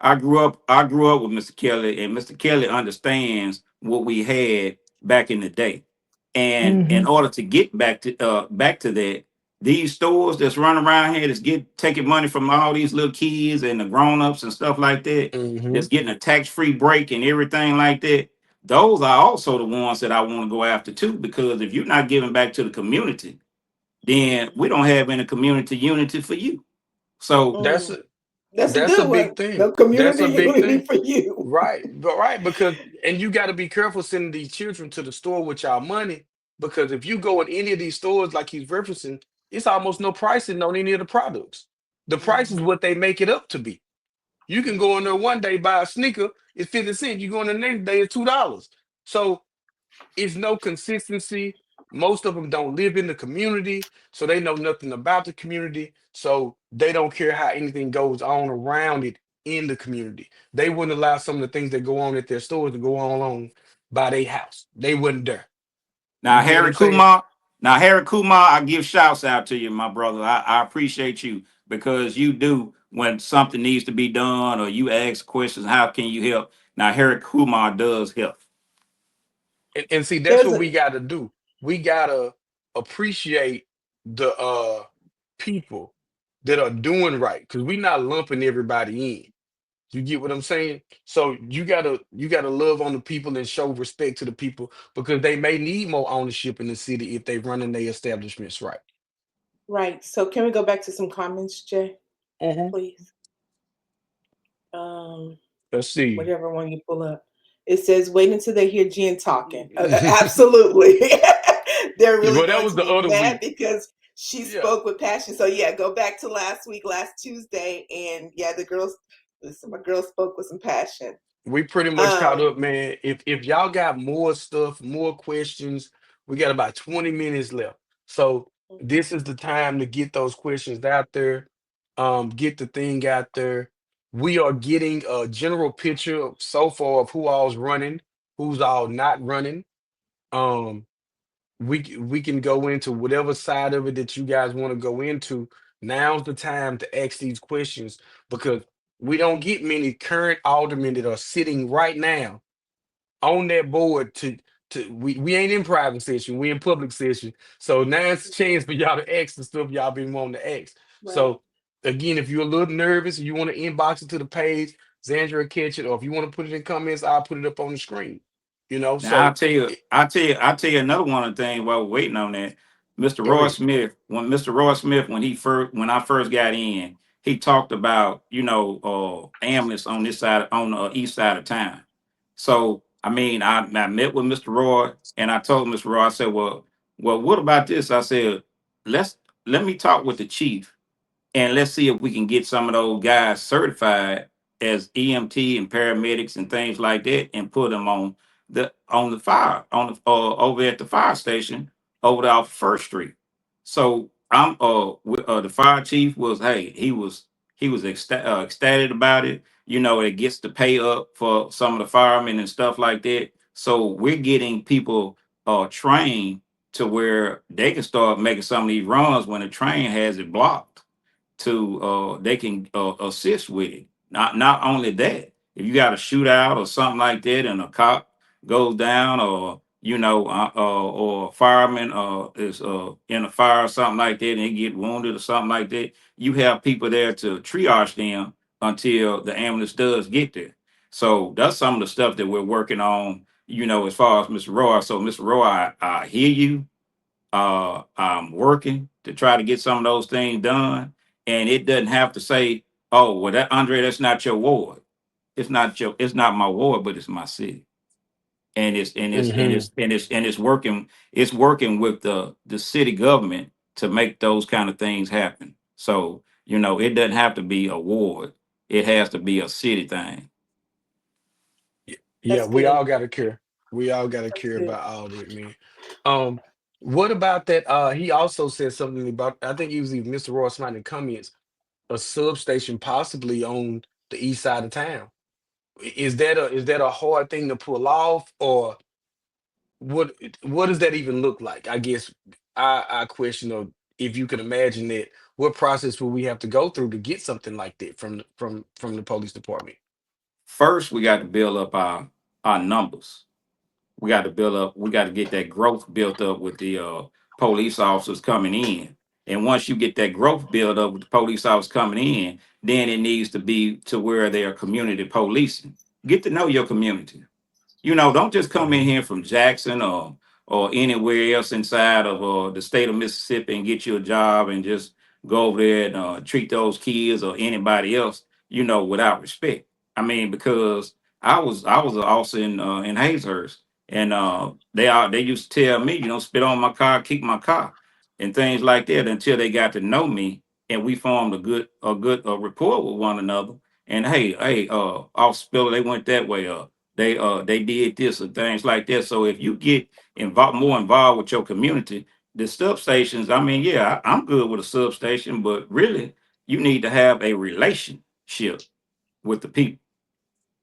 I grew up with Mr. Kelly, and Mr. Kelly understands what we had back in the day. And in Hmm. order to get back to that, these stores that's running around here that's taking money from all these little kids and the grown-ups and stuff like that, Hmm. that's getting a tax-free break and everything like that. Those are also the ones that I want to go after too, because if you're not giving back to the community, then we don't have any community unity for you. So That's Mm, a that's a that's a good big one. thing. No That's community a big unity thing. for you. Right, but right, because and you got to be careful sending these children to the store with y'all money because if you go in any of these stores like he's referencing, it's almost no pricing on any of the products. The price is Mhm. what they make it up to be. You can go in there one day buy a sneaker, it's 50 cents. You go in the next day, it's $2. So it's no consistency. Most of them don't live in the community, so they know nothing about the community. So they don't care how anything goes on around it in the community. They wouldn't allow some of the things that go on at their stores to go on by their house. They wouldn't dare. You now, get what Harry I'm saying? Kumar, Harry Kumar, I give shouts out to you, my brother. I appreciate you because you do when something needs to be done or you ask questions, how can you help? Now, Harry Kumar does help. And see, that's There's what a we gotta do. We gotta appreciate the people that are doing right because we're not lumping everybody in. You get what I'm saying? So you gotta love on the people and show respect to the people because they may need more ownership in the city if they running their establishments right. right. So can we go back to some comments, Jay, Hmm. please? Um, Let's see. Whatever one you pull up. It says, wait until they hear Jen talking. Absolutely. They're really Well, that going was to the be other mad week. because she Yeah. spoke with passion. So yeah, go back to last week, last Tuesday, and yeah, my girls spoke with some passion. We pretty much caught Um, up, man. If y'all got more stuff, more questions, we got about 20 minutes left. So this is the time to get those questions out there. Get the thing out there. We are getting a general picture so far of who all's running, who's all not running. Um, we can go into whatever side of it that you guys want to go into. Now's the time to ask these questions because we don't get many current aldermen that are sitting right now on that board to we ain't in private session, we in public session. So now it's a chance for y'all to ask the stuff y'all been wanting to ask. right. So Again, if you're a little nervous, you want to inbox it to the page, Zandra will catch it, or if you want to put it in comments, I'll put it up on the screen. You know, Now I'll so tell you, it, I'll tell you another one of the things while we're waiting on that. Mr. go Roy ahead. Smith, when I first got in, he talked about, ambulance on this side, on the east side of town. So I mean, I met with Mr. Roy and I told Mr. Roy, I said, well, what about this? I said, let's let me talk with the chief and let's see if we can get some of those guys certified as EMT and paramedics and things like that, and put them on the fire on the over at the fire station over there off First Street. So the fire chief was, hey, he was ecstatic about it. It gets to pay up for some of the firemen and stuff like that. So we're getting people trained to where they can start making some of these runs when the train has it blocked, to they can assist with it. Not only that, if you got a shootout or something like that, and a cop goes down, or or a fireman is in a fire or something like that, and they get wounded or something like that, you have people there to triage them until the ambulance does get there. So that's some of the stuff that we're working on. As far as Mr. Roy. So Mr. Roy, I hear you. I'm working to try to get some of those things done. And it doesn't have to say, oh, well, that Andre, that's not your ward. It's not my ward, but it's my city. And Hmm. it's working with the city government to make those kind of things happen. So, it doesn't have to be a ward. It has to be a city thing. Yeah, That's we good. all got to care. We all got to That's care good. about all that, man. Um, what about that? He also said something about, I think he was even Mr. Ross Smiley in the comments, a substation possibly on the east side of town. Is that a hard thing to pull off, or what what does that even look like? I guess I question of, if you can imagine that, what process will we have to go through to get something like that from the police department? First, we got to build up our numbers. We got to get that growth built up with the police officers coming in. And once you get that growth built up with the police officers coming in, then it needs to be to where they are community policing. Get to know your community. Don't just come in Mhm. here from Jackson or anywhere else inside of the state of Mississippi and get you a job and just go over there and treat those kids or anybody else, without respect. I mean, because I was an officer in Hazehurst, and they used to tell me, spit on my car, kick my car, and things like that, until they got to know me and we formed a good rapport with one another. And hey, off Spiller, they went that way. They did this and things like that. So if you get more involved with your community, the substations, I mean, yeah, I'm good with a substation, but really you need to have a relationship with the people.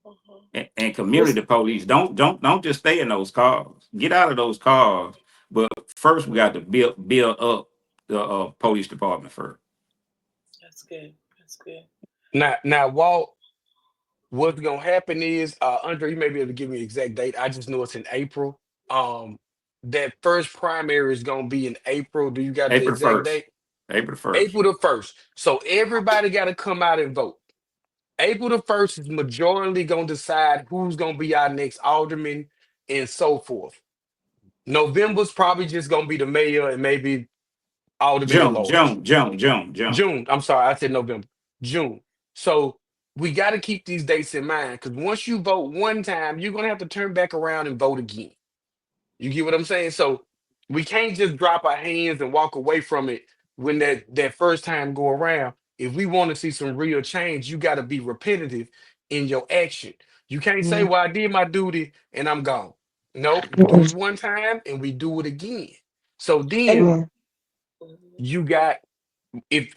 Mhm. And Mis- community police don't just stay in those cars. Get out of those cars. But first we got to build up the police department first. That's good. That's good. Now, Walt, what's gonna happen is, Andre, you may be able to give me an exact date. I just know it's in April. Um, that first primary is gonna be in April. Do you got the April exact 1st. date? April 1st. April the 1st. So everybody got to come out and vote. April the 1st is majority gonna decide who's gonna be our next alderman and so forth. November's probably just gonna be the mayor and maybe alderman at June, large. June, June, June, June. June. I'm sorry, I said November. June. So we got to keep these dates in mind, because once you vote one time, you're gonna have to turn back around and vote again. You get what I'm saying? So we can't just drop our hands and walk away from it when that first time go around. If we want to see some real change, you got to be repetitive in your action. You can't say, Yeah. "Well, I did my duty and I'm gone." Nope, we do it Mm-mm. one time and we do it again. So And then Yeah. mhm. you got,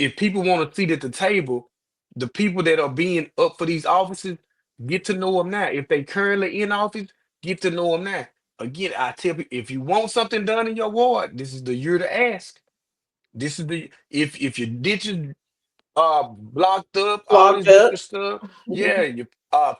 if people want a seat at the table, the people that are being up for these offices, get to know them now. If they currently in office, get to know them now. Again, I tell people, if you want something done in your ward, this is the year to ask. This is the if your ditches blocked up, all this Clogged up. different stuff. Yeah, your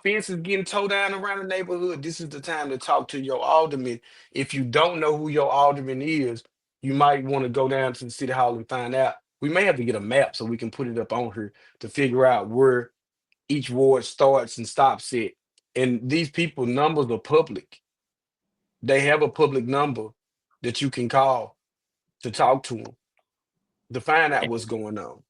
fence is getting towed down around the neighborhood. This is the time to talk to your alderman. If you don't know who your alderman is, you might want to go down to the city hall and find out. We may have to get a map so we can put it up on here to figure out where each ward starts and stops at. And these people numbers are public. They have a public number that you can call to talk to them to find out what's going on.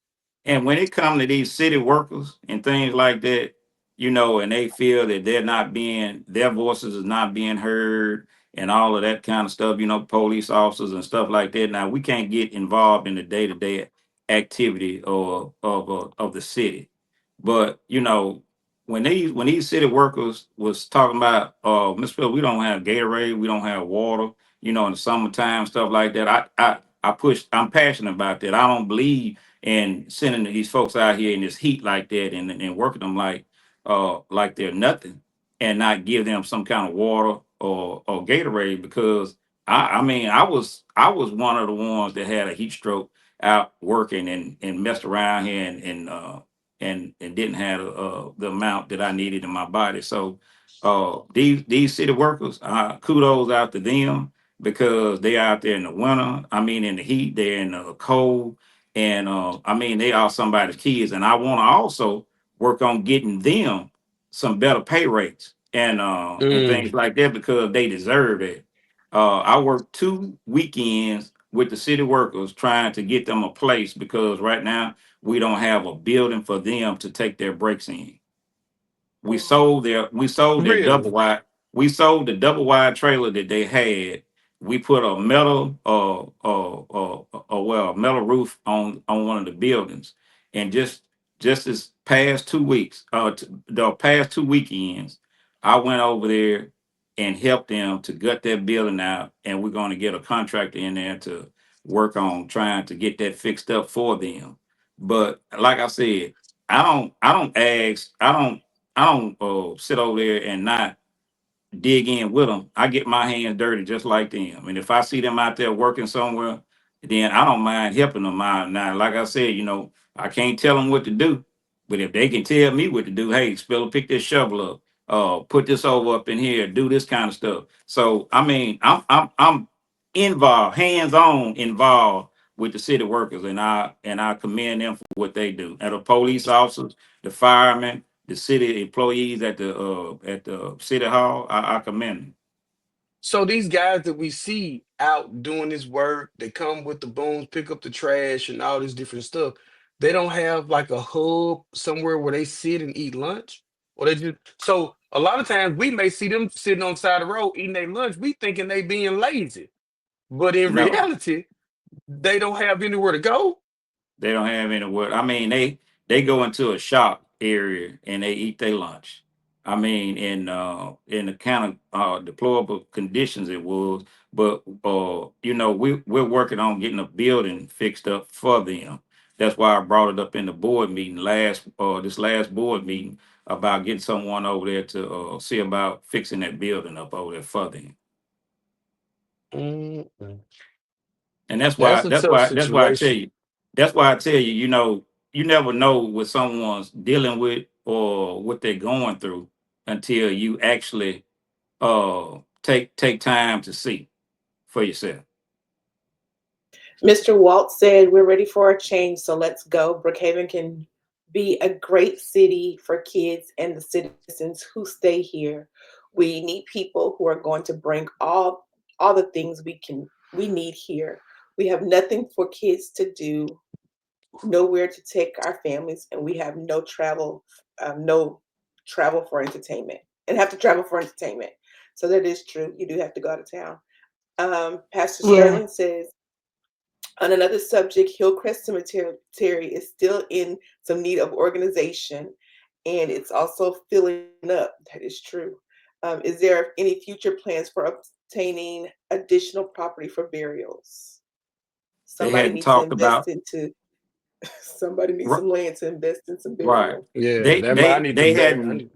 And when it comes to these city workers and things like that, and they feel that their voices is not being heard and all of that kind of stuff, police officers and stuff like that. Now we can't get involved in the day to day activity or of the city, but when these city workers was talking about, Miss Phil, we don't have Gatorade, we don't have water, in the summertime, stuff like that. I'm passionate about that. I don't believe and sending these folks out here in this heat like that and working them like they're nothing and not give them some kind of water or Gatorade because I mean I was one of the ones that had a heat stroke out working and messed around here and didn't have the amount that I needed in my body. So these city workers, kudos out to them because they out there in the winter. I mean in the heat, they're in the cold and I mean, they are somebody's kids, and I want to also work on getting them some better pay rates and things Mm. like that because they deserve it. I worked 2 weekends with the city workers trying to get them a place because right now we don't have a building for them to take their breaks in. We sold their double Really? wide. We sold the double wide trailer that they had. We put a metal roof on one of the buildings, and just this past 2 weeks, the past 2 weekends, I went over there and helped them to gut that building out, and we're going to get a contractor in there to work on trying to get that fixed up for them. But like I said, I don't ask, I don't sit over there and not dig in with them. I get my hands dirty just like them. And if I see them out there working somewhere, then I don't mind helping them out. Now, like I said, I can't tell them what to do, but if they can tell me what to do, hey, Spiller, pick this shovel up, put this over up in here, do this kind of stuff. So I mean, I'm involved, hands on involved with the city workers, and I commend them for what they do. And the police officers, the firemen, the city employees at the city hall. I commend them. So these guys that we see out doing this work, they come with the booms, pick up the trash and all this different stuff. They don't have like a hub somewhere where they sit and eat lunch, or they just so a lot of times we may see them sitting on the side of the road eating their lunch. We thinking they being lazy, but in No, reality, they don't have anywhere to go. they don't have any work. I mean, they go into a shop area and they eat their lunch. I mean, in the kind of deplorable conditions it was, but we're working on getting a building fixed up for them. That's why I brought it up in the board meeting this last board meeting about getting someone over there to see about fixing that building up over there for them. Mm-mm. And that's That's why a that's tough why that's why I tell situation. you that's why I tell you, you never know what someone's dealing with or what they're going through until you actually take time to see for yourself. Mr. Walt said, "We're ready for a change, so let's go. Brookhaven can be a great city for kids and the citizens who stay here. We need people who are going to bring all the things we need here. We have nothing for kids to do, nowhere to take our families, and we have no travel for entertainment, and have to travel for entertainment. So that is true. You do have to go out of town." Pastor Yeah. Sterling says, on another subject, Hillcrest Cemetery is still in some need of organization, and it's also filling up. That is true. Is there any future plans for obtaining additional property for burials? They Somebody hadn't needs to talked invest about into. Somebody needs ri- some land to invest in some right. burial. Yeah, They that might they need to they bear. I hadn't need,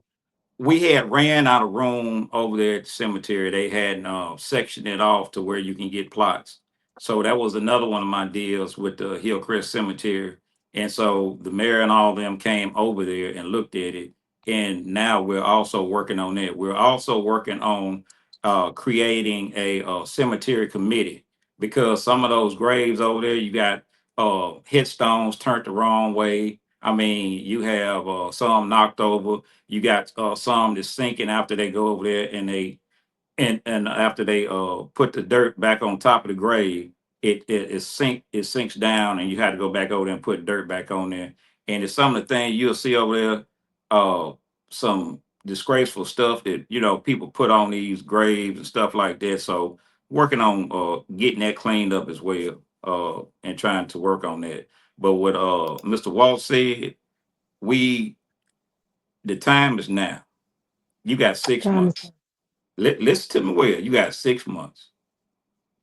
We had ran out of room over there at the cemetery. They hadn't sectioned it off to where you can get plots. So that was another one of my deals with the Hillcrest Cemetery. And so the mayor and all of them came over there and looked at it. And now we're also working on that. We're also working on creating a cemetery committee because some of those graves over there, you got headstones turned the wrong way. I mean, you have some knocked over. You got some that's sinking after they go over there and they and after they put the dirt back on top of the grave, it sinks down, and you had to go back over there and put dirt back on there. And it's some of the things you'll see over there, some disgraceful stuff that people put on these graves and stuff like that. So working on getting that cleaned up as well, and trying to work on that. But what Mr. Walt said, we the time is now. You got 6 months. Listen to me well. You got 6 months.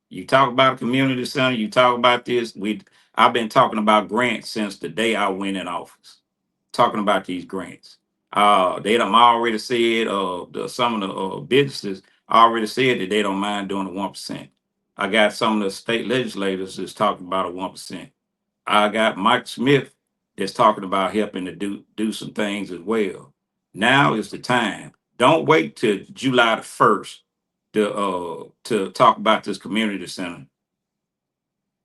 You talk about a community center. You talk about this. I've been talking about grants since the day I went in office. Talking about these grants. They done already said. Some of the businesses already said that they don't mind doing the 1%. I got some of the state legislators that's talking about a 1%. I got Mike Smith that's talking about helping to do some things as well. Now is the time. Don't wait till July the 1st to talk about this community center.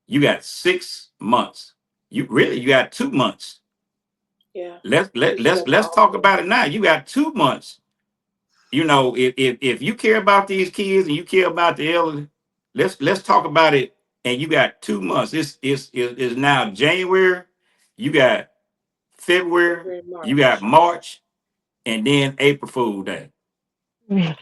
You got 6 months. You got 2 months. Yeah. Let's talk about it now. You got 2 months. If you care about these kids and you care about the elderly, let's talk about it. And you got 2 months. It's now January. You got February. February, You got March. March, and then April Fool Day. I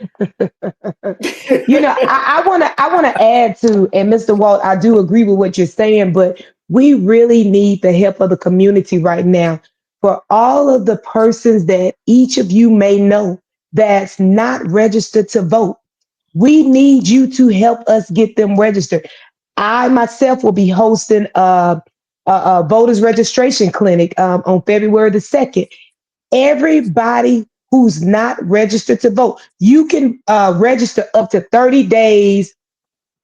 want to add to, and Mr. Walt, I do agree with what you're saying, but we really need the help of the community right now. For all of the persons that each of you may know that's not registered to vote, we need you to help us get them registered. I myself will be hosting a voters registration clinic on February the 2nd. Everybody who's not registered to vote, you can register up to 30 days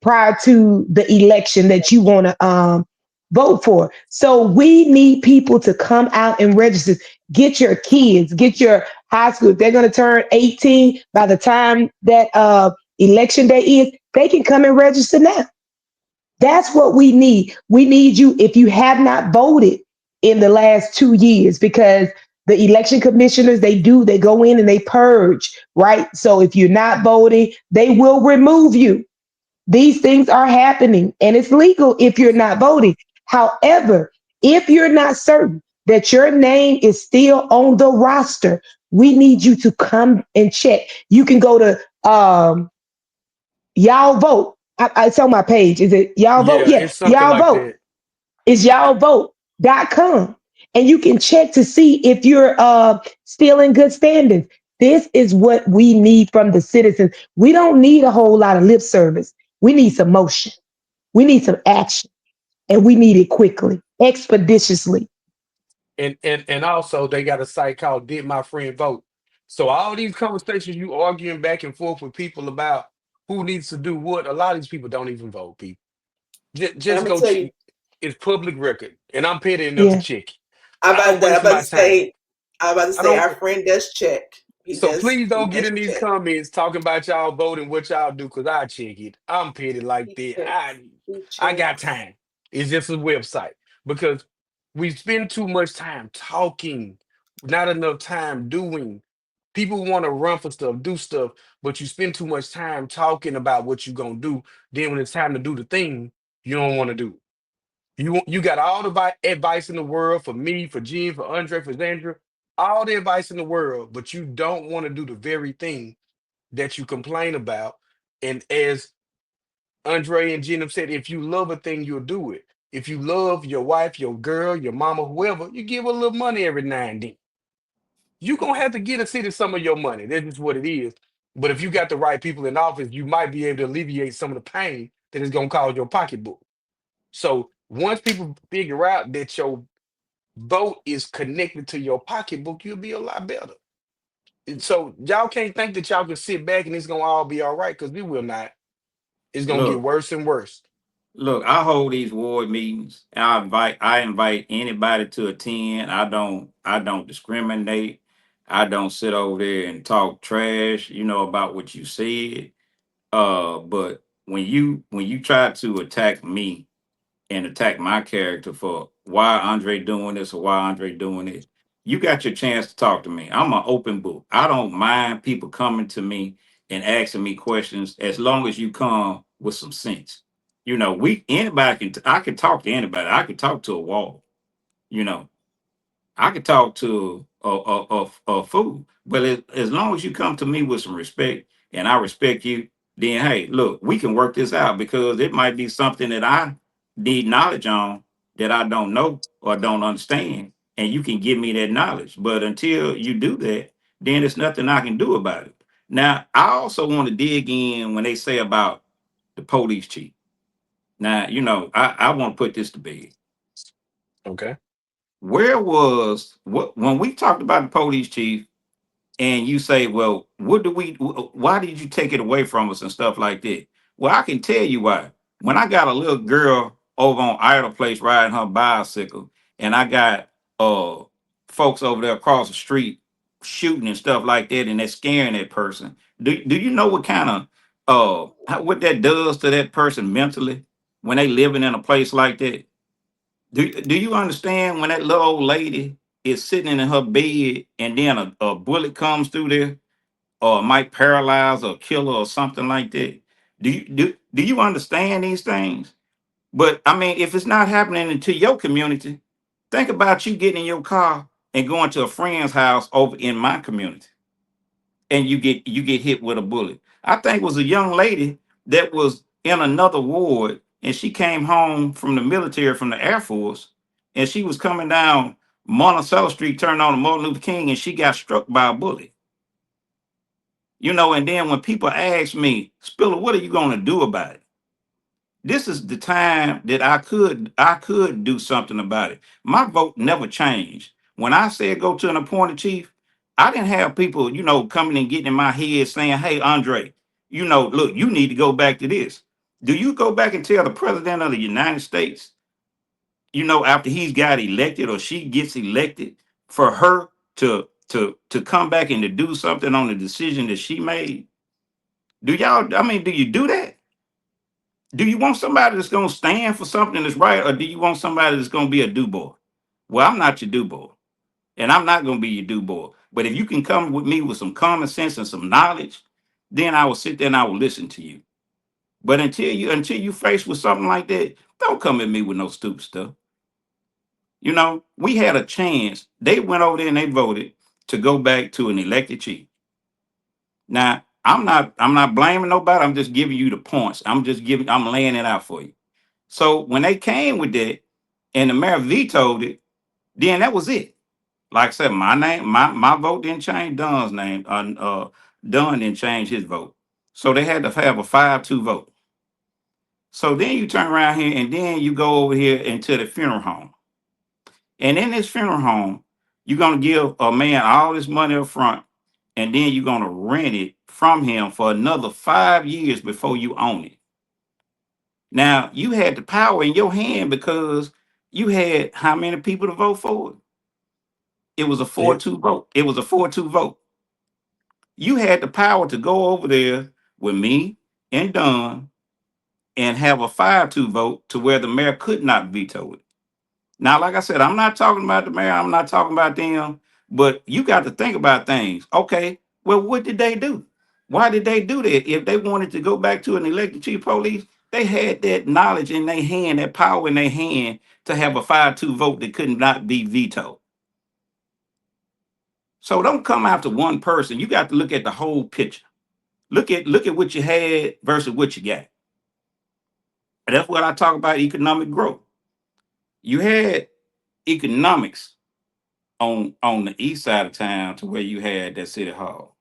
prior to the election that you want to vote for. So we need people to come out and register. Get your kids, get your high school. If they're going to turn 18 by the time that election day is, they can come and register now. That's what we need. We need you if you have not voted in the last 2 years, because the election commissioners, they go in and they purge, right? So if you're not voting, they will remove you. These things are happening and it's legal if you're not voting. However, if you're not certain that your name is still on the roster, we need you to come and check. You can go to y'all vote. It's on my page. Is it y'all vote? Yeah, Yeah, it's something y'all like vote. that. It's y'allvote.com. And you can check to see if you're still in good standings. This is what we need from the citizens. We don't need a whole lot of lip service. We need some motion. We need some action. And we need it quickly, expeditiously. And also they got a site called Did My Friend Vote? So all these conversations you arguing back and forth with people about who needs to do what, a lot of these people don't even vote, people. And I'm Just gonna go tell you, it's public record. And I'm petty enough to Yeah. check it. I don't waste my time. I'm about to I say, don't our friend does check. So please He don't get does in these check. comments talking about y'all voting what y'all do, because I check it. I'm petty like He that. checks. He I got checks. time. It's just a website. Because we spend too much time talking, not enough time doing. People want to run for stuff, do stuff, but you spend too much time talking about what you're gonna do. Then when it's time to do the thing, you don't want to do it. You got all the advice in the world for me, for Gene, for Andre, for Zandra, all the advice in the world, but you don't want to do the very thing that you complain about. And as Andre and Jen have said, if you love a thing, you'll do it. If you love your wife, your girl, your mama, whoever, you give a little money every now and then. You're gonna have to get a city some of your money. That's just what it is. But if you got the right people in office, you might be able to alleviate some of the pain that is gonna cause your pocketbook. So once people figure out that your vote is connected to your pocketbook, you'll be a lot better. And so y'all can't think that y'all can sit back and it's gonna all be all right, because it will not. It's gonna get Look, worse and worse. look. I hold these ward meetings. I invite anybody to attend. I don't discriminate. I don't sit over there and talk trash. About what you said. But when you try to attack me and attack my character for why Andre doing this or why Andre doing it, you got your chance to talk to me. I'm an open book. I don't mind people coming to me and asking me questions as long as you come with some sense. We anybody I can talk to anybody. I can talk to a wall. You know, I could talk to a fool, but as long as you come to me with some respect and I respect you, then hey, look, we can work this out because it might be something that I need knowledge on that I don't know or don't understand, and you can give me that knowledge. But until you do that, then there's nothing I can do about it. Now, I also want to dig in when they say about the police chief. Now, I want to put this to bed. Okay. Where was what when we talked about the police chief and you say, well, why did you take it away from us and stuff like that? Well, I can tell you why. When I got a little girl over on Idle Place riding her bicycle, and I got folks over there across the street shooting and stuff like that, and they're scaring that person. Do you know what kind of what that does to that person mentally when they living in a place like that? Do you understand when that little old lady is sitting in her bed and then a bullet comes through there or might paralyze or kill her or something like that? Do you understand these things? But I mean, if it's not happening into your community, think about you getting in your car and going to a friend's house over in my community and you get hit with a bullet. I think it was a young lady that was in another ward and she came home from the military from the Air Force and she was coming down Monticello Street, turned on to Martin Luther King, and she got struck by a bullet. And then when people ask me, Spiller, what are you going to do about it? This is the time that I could do something about it. My vote never changed. When I said go to an appointed chief, I didn't have people, coming and getting in my head saying, "Hey, Andre, look, you need to go back to this." Do you go back and tell the president of the United States, after he's got elected or she gets elected, for her to come back and to do something on the decision that she made? Do you do that? Do you want somebody that's going to stand for something that's right, or do you want somebody that's going to be a do boy? Well, I'm not your do boy, and I'm not going to be your do boy. But if you can come with me with some common sense and some knowledge, then I will sit there and I will listen to you. But until you faced with something like that, don't come at me with no stupid stuff. We had a chance. They went over there and they voted to go back to an elected chief. Now, I'm not blaming nobody. I'm just giving you the points. I'm laying it out for you. So when they came with that and the mayor vetoed it, then that was it. Like I said, my name, my vote didn't change. Dunn's name, Dunn didn't change his vote. So they had to have a 5-2 vote. So then you turn around here and then you go over here into the funeral home. And in this funeral home, you're gonna give a man all this money up front, and then you're gonna rent it from him for another 5 years before you own it. Now you had the power in your hand because you had how many people to vote for it? It was a four Yeah. two vote. It was a 4-2 vote. You had the power to go over there with me and Don and have a 5-2 vote to where the mayor could not veto it. Now, like I said, I'm not talking about the mayor. I'm not talking about them. But you got to think about things. Okay, well, what did they do? Why did they do that? If they wanted to go back to an elected chief police, they had that knowledge in their hand, that power in their hand to have a 5-2 vote that could not be vetoed. So don't come after one person. You got to look at the whole picture. Look at what you had versus what you got. And that's what I talk about economic growth. You had economics on the east side of town to where you had that city hall.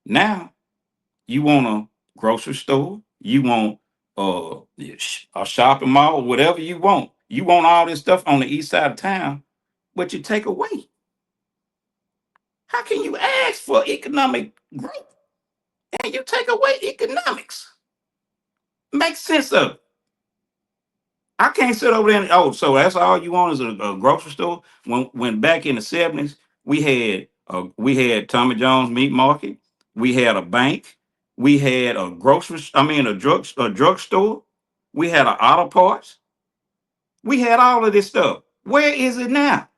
Now you want a grocery store, you want a shopping mall, whatever you want. You want all this stuff on the east side of town, but you take away. How can you ask for economic growth and you take away economics? Makes sense of it. I can't sit over there and so that's all you want is a grocery store. When back in the 70s, we had Tommy John's Meat Market, we had a bank, we had a drugstore, We had an auto parts. We had all of this stuff. Where is it now?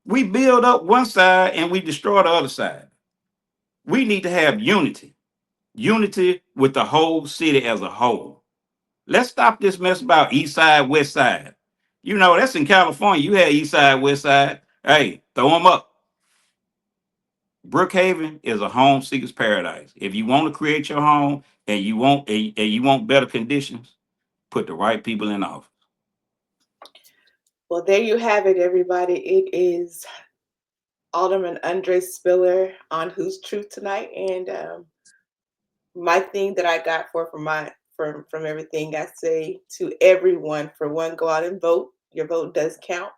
We build up one side and we destroy the other side. We need to have unity. Unity with the whole city as a whole. Let's stop this mess about east side, west side. You know, that's in California. You had east side, west side. Hey, throw them up. Brookhaven is a home seeker's paradise. If you want to create your home and you want better conditions, put the right people in office. Well, there you have it, everybody. It is Alderman Andre Spiller on Who's Truth tonight, and my thing that I got from everything I say to everyone: for one, go out and vote. Your vote does count.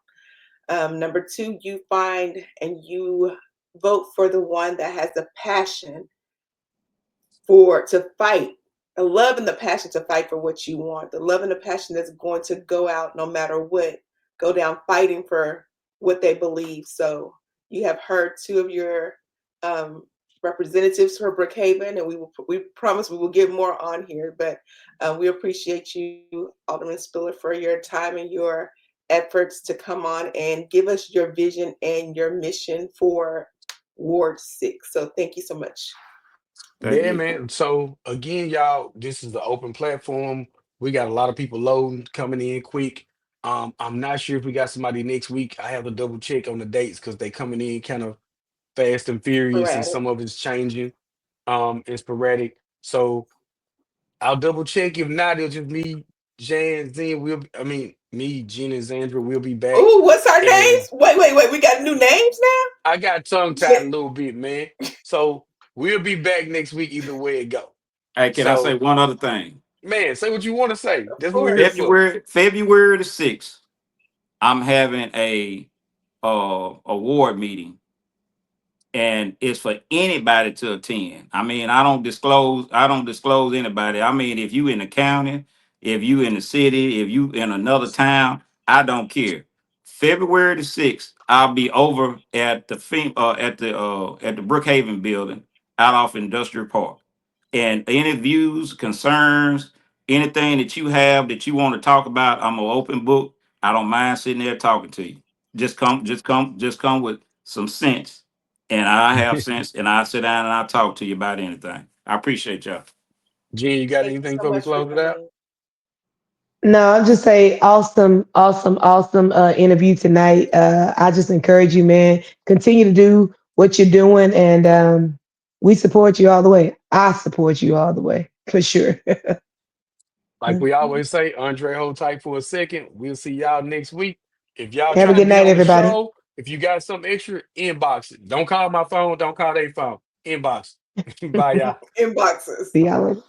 Number two, you find and you vote for the one that has the passion to fight, the love and the passion to fight for what you want, the love and the passion that's going to go out no matter what, go down fighting for what they believe. So you have heard two of your representatives for Brookhaven, and we promise we will get more on here. But we appreciate you, Alderman Spiller, for your time and your efforts to come on and give us your vision and your mission for Ward 6. So thank you so much. Thank Yeah, you. man. So again, y'all, this is the open platform. We got a lot of people loading, coming in quick. I'm not sure if we got somebody next week. I have to double check on the dates because they coming in kind of fast and furious, and Sporadic. some of it's changing, and sporadic. So I'll double check. If not, it'll just me, Jan, Zen. I mean, me, Jen, and Zandra will be back. Oh, what's our And names? Wait. We got new names now? I got tongue tied a little bit, man. So we'll be back next week either way it go. Hey, can I say So, one other thing? man, say what you want to say. Of That's what we're here course. for. February the 6th, I'm having a award meeting, and it's for anybody to attend. I mean, I don't disclose anybody. I mean, if you in the county, if you in the city, if you in another town, I don't care. February the 6th, I'll be over at at the Brookhaven building out off Industrial Park. And any views, concerns, anything that you have that you want to talk about, I'm an open book. I don't mind sitting there talking to you. Just come with some sense, and I have sense, and I sit down and I talk to you about anything. I appreciate y'all. Jen, you got Thank you anything so before we much for close it out? coming. No, I'll just say awesome interview tonight. I just encourage you, man. Continue to do what you're doing, and we support you all the way. I support you all the way for sure. Like we always say, Andre, hold tight for a second. We'll see y'all next week. If y'all Have a trying to good be night, on the everybody. show, if you got something extra, inbox it. Don't call my phone. Don't call their phone. Inbox. Bye, y'all. Inboxes. See y'all later.